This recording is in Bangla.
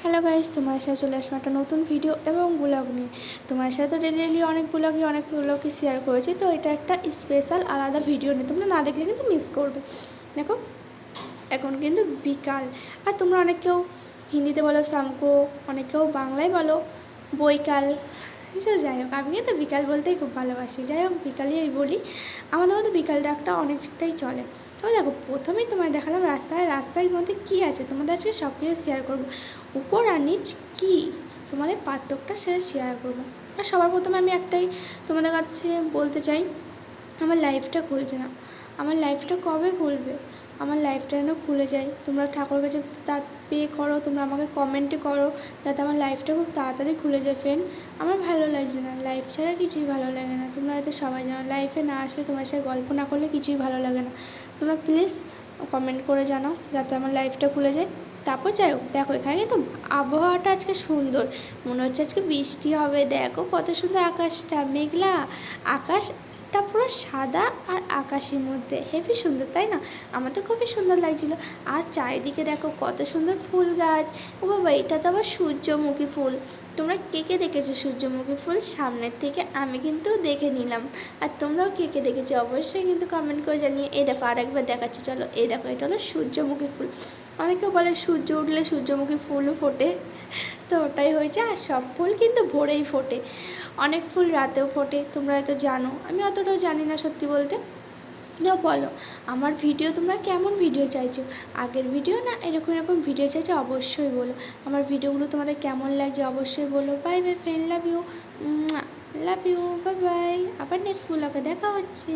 হ্যালো গাইস, তোমার সাথে চলে আসলাম একটা নতুন ভিডিও এবং ব্লগ নিয়ে। তোমার সাথে তো ডেলি অনেক ব্লগই শেয়ার করেছি, তো এটা একটা স্পেশাল আলাদা ভিডিও নিয়ে তোমরা না দেখলে কিন্তু মিস করবে। দেখো, এখন কিন্তু বিকাল, আর তোমরা অনেকেও হিন্দিতে বলো শামকো, অনেকেও বাংলায় বলো বৈকাল। যাই হোক, আমি কিন্তু বিকাল বলতেই খুব ভালোবাসি। যাই হোক, বিকালই আমি বলি। আমাদের মধ্যে বিকাল ডাকটা অনেকটাই চলে। তবে দেখো, প্রথমেই তোমায় দেখালাম রাস্তার মধ্যে কী আছে, তোমাদের আজকে সব কিছু শেয়ার করবো। উপর আর নিচ কী তোমাদের পার্থক্যটা সেটা শেয়ার করবো। আর সবার প্রথমে আমি একটাই তোমাদের কাছে বলতে চাই, আমার লাইফটা খুলছে না। আমার লাইফটা কবে খুলবে? আমার লাইফটা যেন খুলে যায়। তোমরা ঠাকুরের কাছে তার পে করো, তোমরা আমাকে কমেন্টে করো যাতে আমার লাইফটা খুব তাড়াতাড়ি খুলে যায়। ফ্রেন্ড, আমার ভালো লাগছে না, লাইফ ছাড়া কিছুই ভালো লাগে না। তোমরা হয়তো সবাই জানো, লাইফে না আসলে তোমার সাথে গল্প না করলে কিছুই ভালো লাগে না। তোমরা প্লিজ কমেন্ট করে জানাও যাতে আমার লাইফটা খুলে যায়। তারপর যাই হোক, দেখো এখানে কিন্তু আবহাওয়াটা আজকে সুন্দর, মনে হচ্ছে আজকে বৃষ্টি হবে। দেখো কত সুন্দর আকাশটা, মেঘলা আকাশটা পুরো সাদা আর আকাশের মধ্যে হেভি সুন্দর, তাই না? আমার তো খুবই সুন্দর লাগছিলো। আর চারিদিকে দেখো কত সুন্দর ফুল গাছ। ও বাবা, এটা তো আবার সূর্যমুখী ফুল। তোমরা কে কে দেখেছো সূর্যমুখী ফুল সামনের থেকে? আমি কিন্তু দেখে নিলাম। আর তোমরাও কে কে দেখেছো অবশ্যই কিন্তু কমেন্ট করে জানিয়ে। এই দেখো, আরেকবার দেখাচ্ছি, চলো। এই দেখো, এটা হলো সূর্যমুখী ফুল। অনেকে বলে সূর্য উঠলে সূর্যমুখী ফুলও ফোটে, তো ওটাই হয়েছে। আর সব ফুল কিন্তু ভোরেই ফোটে, অনেক ফুল রাতেও ফোটে, তোমরা হয়তো জানো, আমি অতটাও জানি না সত্যি বলতে। তো বলো, আমার ভিডিও তোমরা কেমন ভিডিও চাইছো? আগের ভিডিও না এরকম ভিডিও চাইছো? অবশ্যই বলো। আমার ভিডিওগুলো তোমাদের কেমন লাগছে অবশ্যই বলো। Bye bye friend, love you, bye bye. আবার নেক্সট ব্লগে দেখা হচ্ছে।